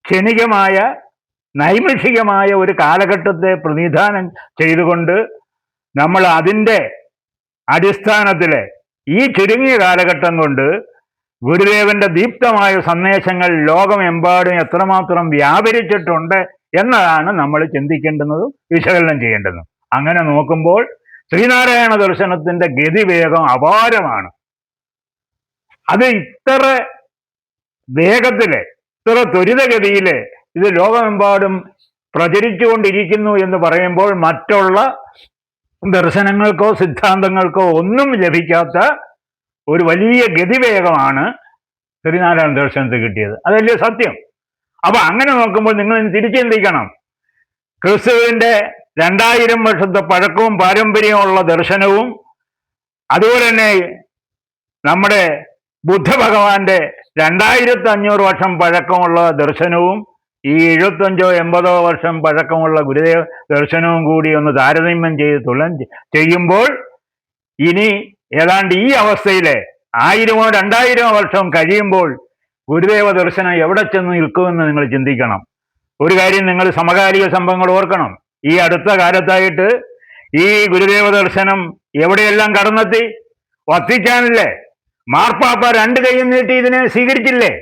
ക്ഷണികമായ നൈമിഷികമായ ഒരു കാലഘട്ടത്തെ പ്രതിനിധാനം ചെയ്തുകൊണ്ട് നമ്മൾ അതിൻ്റെ അടിസ്ഥാനത്തിൽ ഈ ചുരുങ്ങിയ കാലഘട്ടം കൊണ്ട് ഗുരുദേവന്റെ ദീപ്തമായ സന്ദേശങ്ങൾ ലോകമെമ്പാടും എത്രമാത്രം വ്യാപരിച്ചിട്ടുണ്ട് എന്നതാണ് നമ്മൾ ചിന്തിക്കേണ്ടുന്നതും വിശകലനം ചെയ്യേണ്ടതും. അങ്ങനെ നോക്കുമ്പോൾ ശ്രീനാരായണ ദർശനത്തിന്റെ ഗതിവേഗം അപാരമാണ്. അത് ഇത്ര വേഗത്തില്, ഇത്ര ത്വരിതഗതിയില് ഇത് ലോകമെമ്പാടും പ്രചരിച്ചുകൊണ്ടിരിക്കുന്നു എന്ന് പറയുമ്പോൾ മറ്റുള്ള ദർശനങ്ങൾക്കോ സിദ്ധാന്തങ്ങൾക്കോ ഒന്നും ലഭിക്കാത്ത ഒരു വലിയ ഗതിവേഗമാണ് ശ്രീനാരായണ ദർശനത്തിൽ കിട്ടിയത്. അതല്ലേ സത്യം? അപ്പൊ അങ്ങനെ നോക്കുമ്പോൾ നിങ്ങൾ തിരിച്ചു ചിന്തിക്കണം. ക്രിസ്തുവിന്റെ 2000 വർഷത്തെ പഴക്കവും പാരമ്പര്യമുള്ള ദർശനവും അതുപോലെ തന്നെ നമ്മുടെ ബുദ്ധഭഗവാന്റെ 2500 വർഷം പഴക്കമുള്ള ദർശനവും ഈ 75-80 വർഷം പഴക്കമുള്ള ഗുരുദേവ ദർശനവും കൂടി ഒന്ന് താരതമ്യം ചെയ്യുമ്പോൾ ഇനി ഏതാണ്ട് ഈ അവസ്ഥയിലെ 1000-ഓ 2000-ഓ വർഷം കഴിയുമ്പോൾ ഗുരുദേവ ദർശനം എവിടെ ചെന്ന് നിൽക്കുമെന്ന് നിങ്ങൾ ചിന്തിക്കണം. ഒരു കാര്യം നിങ്ങൾ സമകാലിക സംഭവങ്ങൾ ഓർക്കണം. ഈ അടുത്ത കാലത്തായിട്ട് ഈ ഗുരുദേവ ദർശനം എവിടെയെല്ലാം കടന്നെത്തി? വത്തിക്കാനില്ലേ മാർപ്പാപ്പ 2 കൈയും നീട്ടി ഇതിനെ സ്വീകരിച്ചില്ലേ?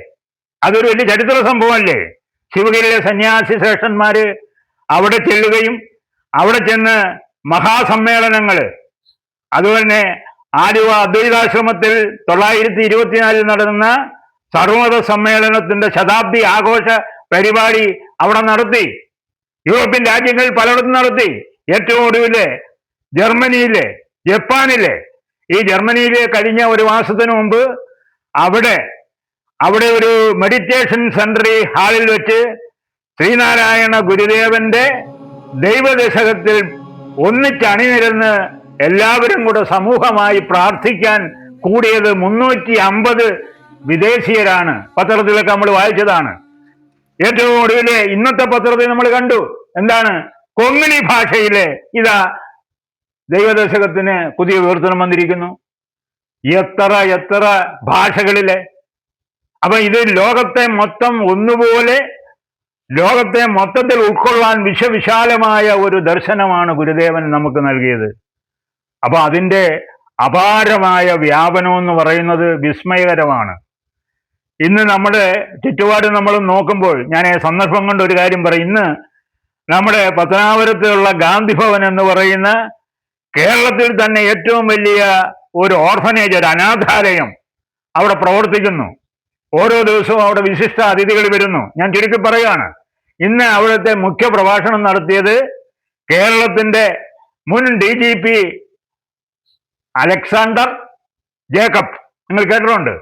അതൊരു വലിയ ചരിത്ര സംഭവമല്ലേ? ശിവഗിരിയിലെ സന്യാസി ശ്രേഷ്ഠന്മാര് അവിടെ ചെല്ലുകയും അവിടെ ചെന്ന് മഹാസമ്മേളനങ്ങള്, അതുപോലെ ആലുവ അദ്വൈതാശ്രമത്തിൽ 924 നടന്ന സർവമത സമ്മേളനത്തിന്റെ ശതാബ്ദി ആഘോഷ പരിപാടി അവിടെ നടത്തി. യൂറോപ്യൻ രാജ്യങ്ങളിൽ പലയിടത്തും നടത്തി. ഏറ്റവും ഒടുവില് ജർമ്മനിയിലെ, ജപ്പാനിലെ, ഈ ജർമ്മനിയിലെ കഴിഞ്ഞ ഒരു മാസത്തിന് മുമ്പ് അവിടെ ഒരു മെഡിറ്റേഷൻ സെന്റർ ഹാളിൽ വെച്ച് ശ്രീനാരായണ ഗുരുദേവന്റെ ദൈവദശകത്തിൽ ഒന്നിച്ചണിനിരന്ന് എല്ലാവരും കൂടെ സമൂഹമായി പ്രാർത്ഥിക്കാൻ കൂടിയത് 350 വിദേശീയരാണ്. പത്രത്തിലൊക്കെ നമ്മൾ വായിച്ചതാണ്. ഏറ്റവും ഒടുവിലെ ഇന്നത്തെ പത്രത്തിൽ നമ്മൾ കണ്ടു. എന്താണ്? കൊങ്ങിണി ഭാഷയിലെ ഇതാ ദൈവദശകത്തിന് പുതിയ വിവർത്തനം വന്നിരിക്കുന്നു. എത്ര ഭാഷകളിലെ. അപ്പൊ ഇത് ലോകത്തെ മൊത്തം ഒന്നുപോലെ, ലോകത്തെ മൊത്തത്തിൽ ഉൾക്കൊള്ളാൻ വിശ്വവിശാലമായ ഒരു ദർശനമാണ് ഗുരുദേവൻ നമുക്ക് നൽകിയത്. അപ്പൊ അതിൻ്റെ അപാരമായ വ്യാപനം എന്ന് പറയുന്നത് വിസ്മയകരമാണ്. ഇന്ന് നമ്മുടെ ചുറ്റുപാട് നമ്മൾ നോക്കുമ്പോൾ ഞാൻ സന്ദർഭം കൊണ്ട് ഒരു കാര്യം പറയും. ഇന്ന് നമ്മുടെ പത്തനാപുരത്തിലുള്ള ഗാന്ധി ഭവൻ എന്ന് പറയുന്ന കേരളത്തിൽ തന്നെ ഏറ്റവും വലിയ ഒരു ഓർഫനേജ്, ഒരു അനാഥാലയം അവിടെ പ്രവർത്തിക്കുന്നു. ഓരോ ദിവസവും അവിടെ വിശിഷ്ട അതിഥികൾ വരുന്നു. ഞാൻ ചുരുക്കി പറയുകയാണ്. ഇന്ന് അവിടുത്തെ മുഖ്യ പ്രഭാഷണം നടത്തിയത് കേരളത്തിന്റെ മുൻ DGP അലക്സാണ്ടർ ജേക്കബ്. നിങ്ങൾ കേട്ടിട്ടുണ്ട്.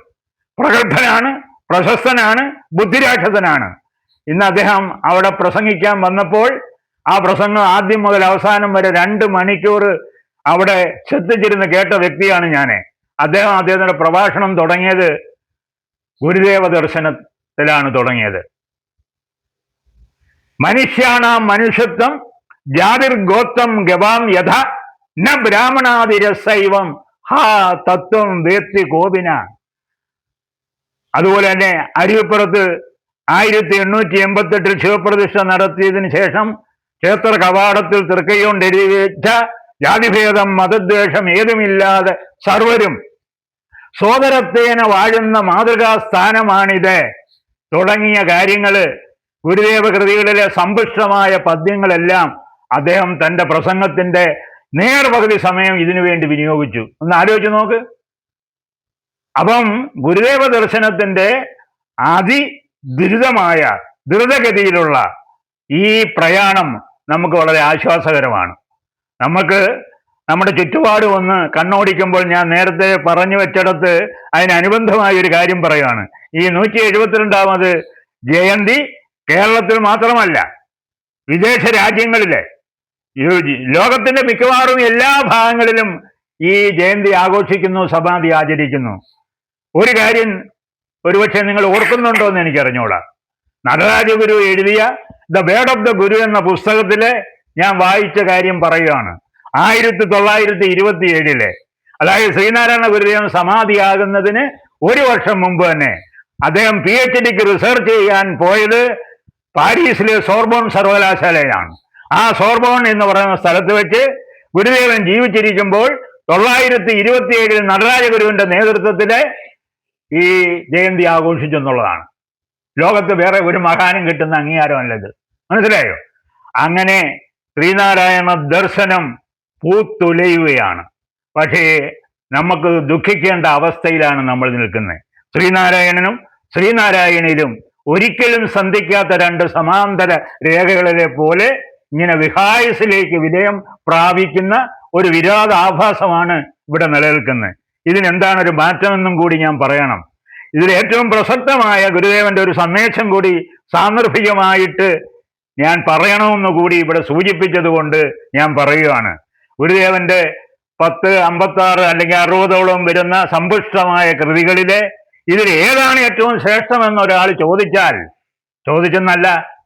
പ്രഗത്ഭനാണ്, പ്രശസ്തനാണ്, ബുദ്ധിരാക്ഷസനാണ്. ഇന്ന് അദ്ദേഹം അവിടെ പ്രസംഗിക്കാൻ വന്നപ്പോൾ ആ പ്രസംഗം ആദ്യം മുതൽ അവസാനം വരെ 2 മണിക്കൂർ അവിടെ ശ്രദ്ധിച്ചിരുന്ന് കേട്ട വ്യക്തിയാണ് ഞാൻ. അദ്ദേഹത്തിന്റെ പ്രഭാഷണം തുടങ്ങിയത് ഗുരുദേവ ദർശനത്തിലാണ് തുടങ്ങിയത്. മനുഷ്യാണാം മനുഷ്യത്വം ജാതിർഗോത്രം ഗവാം യഥ ന ബ്രാഹ്മണാതിരസൈവം ഹാ തത്വം വേത്തി കോപിന. അതുപോലെ തന്നെ അരുവിപ്പുറത്ത് 1888 ശിവപ്രതിഷ്ഠ നടത്തിയതിനു ശേഷം ക്ഷേത്ര കവാടത്തിൽ തൃക്കൈകൊണ്ടെഴുതി വെച്ച ജാതിഭേദം മതദ്വേഷം ഏതുമില്ലാതെ സർവരും സോദരത്തേന വാഴുന്ന മാതൃകാ സ്ഥാനമാണിത് തുടങ്ങിയ കാര്യങ്ങള് ഗുരുദേവ കൃതികളിലെ സമ്പുഷ്ടമായ പദ്യങ്ങളെല്ലാം അദ്ദേഹം തന്റെ പ്രസംഗത്തിന്റെ നേർപകുതി സമയം ഇതിനു വേണ്ടി വിനിയോഗിച്ചു. ഒന്ന് ആലോചിച്ച് നോക്ക്. അപ്പം ഗുരുദേവ ദർശനത്തിന്റെ ദ്രുതഗതിയിലുള്ള ഈ പ്രയാണം നമുക്ക് വളരെ ആശ്വാസകരമാണ്. നമുക്ക് നമ്മുടെ ചുറ്റുപാട് ഒന്ന് കണ്ണോടിക്കുമ്പോൾ ഞാൻ നേരത്തെ പറഞ്ഞു വെച്ചിടത്ത് അതിനനുബന്ധമായ ഒരു കാര്യം പറയുകയാണ്. ഈ 172ാമത് ജയന്തി കേരളത്തിൽ മാത്രമല്ല, വിദേശ രാജ്യങ്ങളിലെ ലോകത്തിന്റെ മിക്കവാറും എല്ലാ ഭാഗങ്ങളിലും ഈ ജയന്തി ആഘോഷിക്കുന്നു, സമാധി ആചരിക്കുന്നു. ഒരു കാര്യം ഒരുപക്ഷെ നിങ്ങൾ ഓർക്കുന്നുണ്ടോ എന്ന് എനിക്കറിഞ്ഞൂടാ. നടരാജഗുരു എഴുതിയ ദ വേർഡ് ഓഫ് ദ ഗുരു എന്ന പുസ്തകത്തിലെ ഞാൻ വായിച്ച കാര്യം പറയുകയാണ്. 1927 അതായത് ശ്രീനാരായണ ഗുരുദേവൻ സമാധിയാകുന്നതിന് 1 വർഷം മുമ്പ് തന്നെ അദ്ദേഹം PhDക്ക് റിസർച്ച് ചെയ്യാൻ പോയത് പാരീസിലെ സോർബോൺ സർവകലാശാലയിലാണ്. ആ സോർബോൺ എന്ന് പറയുന്ന സ്ഥലത്ത് വെച്ച് ഗുരുദേവൻ ജീവിച്ചിരിക്കുമ്പോൾ 927 നടരാജഗുരുവിന്റെ നേതൃത്വത്തിലെ ഈ ജയന്തി ആഘോഷിച്ചെന്നുള്ളതാണ്. ലോകത്ത് വേറെ ഒരു മഹാനും കിട്ടുന്ന അംഗീകാരമല്ലത്. മനസ്സിലായോ? അങ്ങനെ ശ്രീനാരായണ ദർശനം പൂത്തുലയുകയാണ്. പക്ഷേ നമുക്ക് ദുഃഖിക്കേണ്ട അവസ്ഥയിലാണ് നമ്മൾ നിൽക്കുന്നത്. ശ്രീനാരായണനും ശ്രീനാരായണിലും ഒരിക്കലും സന്ധിക്കാത്ത രണ്ട് സമാന്തര രേഖകളിലെ പോലെ ഇങ്ങനെ വിഹായസിലേക്ക് വിജയം പ്രാപിക്കുന്ന ഒരു വിരോധാഭാസമാണ് ഇവിടെ നിലനിൽക്കുന്നത്. ഇതിനെന്താണ് ഒരു മാറ്റമെന്നും കൂടി ഞാൻ പറയണം. ഇതിൽ ഏറ്റവും പ്രസക്തമായ ഗുരുദേവന്റെ ഒരു സന്ദേശം കൂടി സാന്ദർഭികമായിട്ട് ഞാൻ പറയണമെന്ന് കൂടി ഇവിടെ സൂചിപ്പിച്ചത് കൊണ്ട് ഞാൻ പറയുകയാണ്. ഗുരുദേവന്റെ 56 അല്ലെങ്കിൽ 60ഓളം വരുന്ന സമ്പുഷ്ടമായ കൃതികളിലെ ഇതിൽ ഏതാണ് ഏറ്റവും ശ്രേഷ്ഠമെന്ന് ഒരാൾ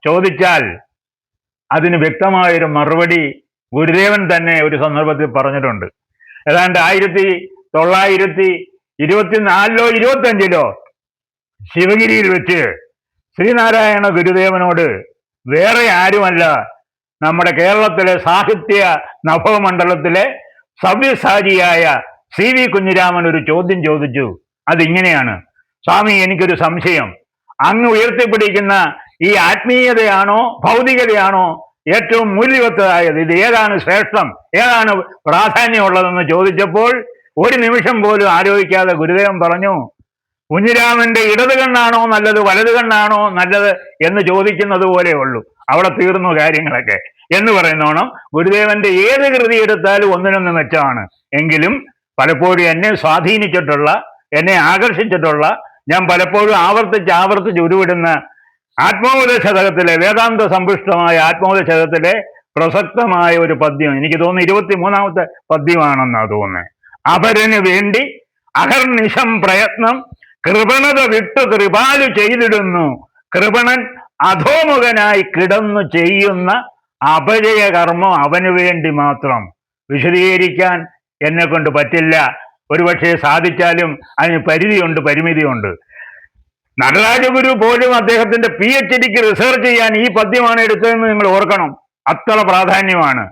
ചോദിച്ചാൽ അതിന് വ്യക്തമായൊരു മറുപടി ഗുരുദേവൻ തന്നെ ഒരു സന്ദർഭത്തിൽ പറഞ്ഞിട്ടുണ്ട്. ഏതാണ്ട് 1924 25 ശിവഗിരിയിൽ വെച്ച് ശ്രീനാരായണ ഗുരുദേവനോട് വേറെ ആരുമല്ല നമ്മുടെ കേരളത്തിലെ സാഹിത്യ നഭോമണ്ഡലത്തിലെ സവ്യസാചിയായ CV കുഞ്ഞിരാമൻ ഒരു ചോദ്യം ചോദിച്ചു. അതിങ്ങനെയാണ്: സ്വാമി, എനിക്കൊരു സംശയം. അങ്ങ് ഉയർത്തിപ്പിടിക്കുന്ന ഈ ആത്മീയതയാണോ ഭൗതികതയാണോ ഏറ്റവും മൂല്യവത്തായത്? ഇത് ഏതാണ് ശ്രേഷ്ഠം, ഏതാണ് പ്രാധാന്യമുള്ളതെന്ന് ചോദിച്ചപ്പോൾ ഒരു നിമിഷം പോലും ആലോചിക്കാതെ ഗുരുദേവൻ പറഞ്ഞു, കുഞ്ഞിരാമന്റെ ഇടത് കണ്ണാണോ നല്ലത്, വലത് കണ്ണാണോ നല്ലത് എന്ന് ചോദിക്കുന്നത് പോലെ ഉള്ളൂ. അവിടെ തീർന്നു കാര്യങ്ങളൊക്കെ എന്ന് പറയുന്നോണം ഗുരുദേവന്റെ ഏത് കൃതി എടുത്താലും ഒന്നിനൊന്ന് മെച്ചമാണ്. എങ്കിലും പലപ്പോഴും എന്നെ സ്വാധീനിച്ചിട്ടുള്ള, എന്നെ ആകർഷിച്ചിട്ടുള്ള, ഞാൻ പലപ്പോഴും ആവർത്തിച്ച് ഉരുവിടുന്ന ആത്മബോധ ശതകത്തിലെ വേദാന്ത സമ്പുഷ്ടമായ ആത്മബോധ ശതകത്തിലെ പ്രസക്തമായ ഒരു പദ്യം, എനിക്ക് തോന്നുന്നു 23ാമത്തെ പദ്യമാണെന്നാ തോന്നുന്നത്. അപരന് വേണ്ടി അഹർനിശം പ്രയത്നം കൃപണത വിട്ടു കൃപാലു ചെയ്തിടുന്നു, കൃപണൻ അധോമുഖനായി കിടന്നു ചെയ്യുന്ന അപജയ കർമ്മം അവന് വേണ്ടി മാത്രം. വിശദീകരിക്കാൻ എന്നെ കൊണ്ട് പറ്റില്ല. ഒരുപക്ഷെ സാധിച്ചാലും അതിന് പരിമിതിയുണ്ട്. നടരാജഗുരു പോലും അദ്ദേഹത്തിന്റെ PhDക്ക് റിസർച്ച് ചെയ്യാൻ ഈ പദ്യമാണ് എടുത്തതെന്ന് നിങ്ങൾ ഓർക്കണം. അത്ര പ്രാധാന്യമാണ്.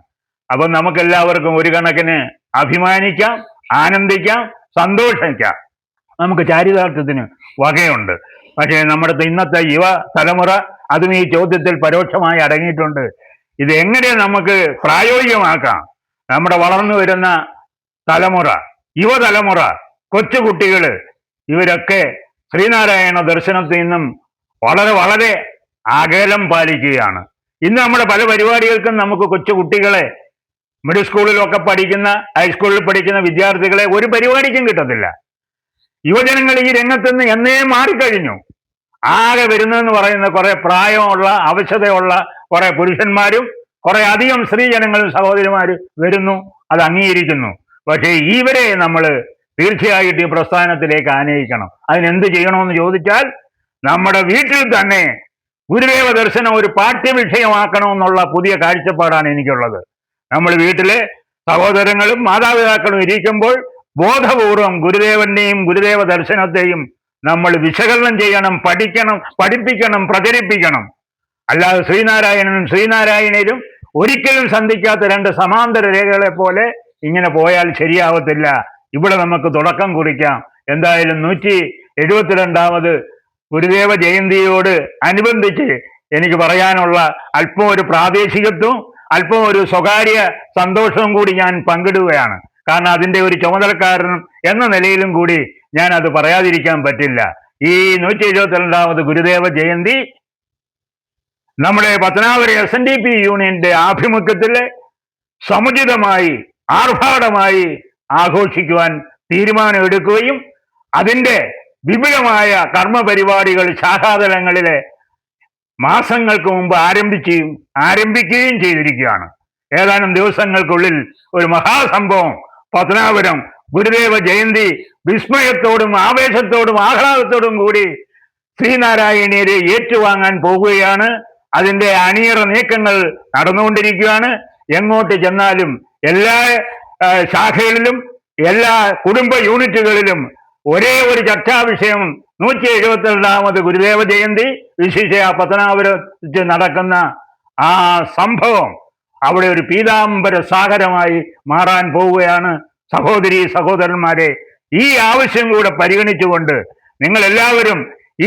അപ്പൊ നമുക്കെല്ലാവർക്കും ഒരു കണക്കിന് അഭിമാനിക്കാം, ആനന്ദിക്കാം, സന്തോഷിക്കാം. നമുക്ക് ചാരിതാർത്ഥ്യത്തിന് വകയുണ്ട്. പക്ഷേ നമ്മുടെ ഇന്നത്തെ യുവ തലമുറ അതും ഈ ചോദ്യത്തിൽ പരോക്ഷമായി അടങ്ങിയിട്ടുണ്ട്. ഇത് എങ്ങനെ നമുക്ക് പ്രായോഗികമാക്കാം? നമ്മുടെ വളർന്നു വരുന്ന തലമുറ, യുവതലമുറ, കൊച്ചുകുട്ടികള് ഇവരൊക്കെ ശ്രീനാരായണ ദർശനത്തിൽ നിന്നും വളരെ അകലം പാലിക്കുകയാണ്. ഇന്ന് നമ്മുടെ പല പരിപാടികൾക്കും നമുക്ക് കൊച്ചുകുട്ടികളെ, മിഡിൽ സ്കൂളിലൊക്കെ പഠിക്കുന്ന, ഹൈസ്കൂളിൽ പഠിക്കുന്ന വിദ്യാർത്ഥികളെ ഒരു പരിപാടിക്കും കിട്ടത്തില്ല. യുവജനങ്ങൾ ഈ രംഗത്ത് നിന്ന് എന്നേ മാറിക്കഴിഞ്ഞു. ആകെ വരുന്നതെന്ന് പറയുന്ന കുറെ പ്രായമുള്ള, അവശതയുള്ള കുറെ പുരുഷന്മാരും കുറെ അധികം സ്ത്രീജനങ്ങളും സഹോദരിമാരും വരുന്നു, അത് അംഗീകരിക്കുന്നു. പക്ഷേ ഇവരെ നമ്മൾ തീർച്ചയായിട്ടും ഈ പ്രസ്ഥാനത്തിലേക്ക് ആനയിക്കണം. അതിനെന്ത് ചെയ്യണമെന്ന് ചോദിച്ചാൽ നമ്മുടെ വീട്ടിൽ തന്നെ ഗുരുദേവ ദർശനം ഒരു പാഠ്യവിഷയമാക്കണമെന്നുള്ള പുതിയ കാഴ്ചപ്പാടാണ് എനിക്കുള്ളത്. നമ്മൾ വീട്ടിലെ സഹോദരങ്ങളും മാതാപിതാക്കളും ഇരിക്കുമ്പോൾ ബോധപൂർവം ഗുരുദേവന്റെയും ഗുരുദേവ ദർശനത്തെയും നമ്മൾ വിശകലനം ചെയ്യണം, പഠിക്കണം, പഠിപ്പിക്കണം, പ്രചരിപ്പിക്കണം. അല്ലാതെ ശ്രീനാരായണനും ഒരിക്കലും സന്ധിക്കാത്ത രണ്ട് സമാന്തര രേഖകളെ പോലെ ഇങ്ങനെ പോയാൽ ശരിയാവത്തില്ല. ഇവിടെ നമുക്ക് തുടക്കം കുറിക്കാം. എന്തായാലും 172ാമത് ഗുരുദേവ ജയന്തിയോട് അനുബന്ധിച്ച് എനിക്ക് പറയാനുള്ള അല്പം ഒരു പ്രാദേശികത്വം, അല്പം ഒരു സ്വകാര്യ സന്തോഷവും കൂടി ഞാൻ പങ്കിടുകയാണ്. കാരണം അതിൻ്റെ ഒരു ചുമതലക്കാരൻ എന്ന നിലയിലും കൂടി ഞാൻ അത് പറയാതിരിക്കാൻ പറ്റില്ല. ഈ 172ാമത് ഗുരുദേവ ജയന്തി നമ്മുടെ പത്തനാപുരം SNDP യൂണിയന്റെ ആഭിമുഖ്യത്തിൽ സമുചിതമായി ആർഭാടമായി ആഘോഷിക്കുവാൻ തീരുമാനമെടുക്കുകയും അതിൻ്റെ വിപുലമായ കർമ്മ പരിപാടികൾ ശാഖാതലങ്ങളിലെ മാസങ്ങൾക്ക് മുമ്പ് ആരംഭിക്കുകയും ചെയ്തിരിക്കുകയാണ്. ഏതാനും ദിവസങ്ങൾക്കുള്ളിൽ ഒരു മഹാസംഭവം പത്തനാപുരം ഗുരുദേവ ജയന്തി വിസ്മയത്തോടും ആവേശത്തോടും ആഹ്ലാദത്തോടും കൂടി ശ്രീനാരായണീയരെ ഏറ്റുവാങ്ങാൻ പോകുകയാണ്. അതിൻ്റെ അണിയറ നീക്കങ്ങൾ നടന്നുകൊണ്ടിരിക്കുകയാണ്. എങ്ങോട്ട് ചെന്നാലും എല്ലാ ശാഖകളിലും എല്ലാ കുടുംബ യൂണിറ്റുകളിലും ഒരേ ഒരു ചർച്ചാ വിഷയം 172ാമത് ഗുരുദേവ ജയന്തി, വിശേഷ പത്തനാപുരത്ത് നടക്കുന്ന ആ സംഭവം അവിടെ ഒരു പീതാംബര സാഗരമായി മാറാൻ പോവുകയാണ്. സഹോദരീ സഹോദരന്മാരെ, ഈ ആവശ്യം കൂടെ പരിഗണിച്ചുകൊണ്ട് നിങ്ങൾ എല്ലാവരും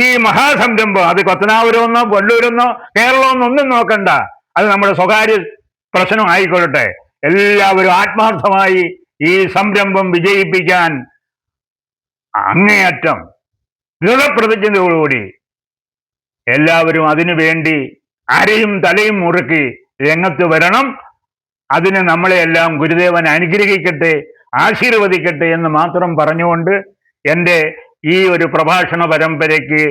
ഈ മഹാസംരംഭം, അത് പത്തനാപുരമെന്നോ വള്ളൂരെന്നോ കേരളമെന്നോ ഒന്നും നോക്കണ്ട, അത് നമ്മുടെ സ്വകാര്യ പ്രശ്നം ആയിക്കൊള്ളട്ടെ, എല്ലാവരും ആത്മാർത്ഥമായി ഈ സംരംഭം വിജയിപ്പിക്കാൻ അങ്ങേയറ്റം ദൃഢപ്രതിജ്ഞയോടുകൂടി എല്ലാവരും അതിനു വേണ്ടി അരയും തലയും മുറുക്കി രംഗത്ത് വരണം. അതിന് നമ്മളെല്ലാം ഗുരുദേവൻ അനുഗ്രഹിക്കട്ടെ, ആശീർവദിക്കട്ടെ എന്ന് മാത്രം പറഞ്ഞുകൊണ്ട് എൻ്റെ ഈ ഒരു പ്രഭാഷണ പരമ്പരയ്ക്ക്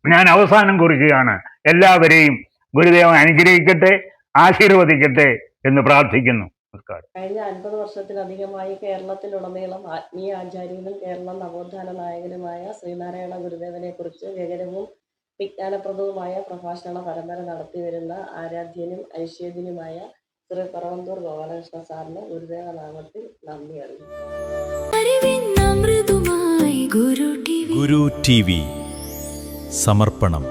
ഞാൻ അവസാനം കുറിക്കുകയാണ്. എല്ലാവരെയും ഗുരുദേവൻ അനുഗ്രഹിക്കട്ടെ, ആശീർവദിക്കട്ടെ എന്ന് പ്രാർത്ഥിക്കുന്നു. നമസ്കാരം. കഴിഞ്ഞ 50 വർഷത്തിലധികമായി കേരളത്തിലുടനീളം ആത്മീയ ആചാര്യനും കേരള നവോത്ഥാന നായകനുമായ ശ്രീനാരായണ ഗുരുദേവനെ കുറിച്ച് ഗഹനവും വിജ്ഞാനപ്രദവുമായ പ്രഭാഷണ പരമ്പര നടത്തിവരുന്ന ആരാധ്യനും ഐശ്വര്യനുമായ ശ്രീ പറവന്തൂർ ഗോപാലകൃഷ്ണ സാറിന് ഗുരുദേവ നാമത്തിൽ നന്ദി അറിയിക്കുന്നു. ഗുരു ടി വി സമർപ്പണം.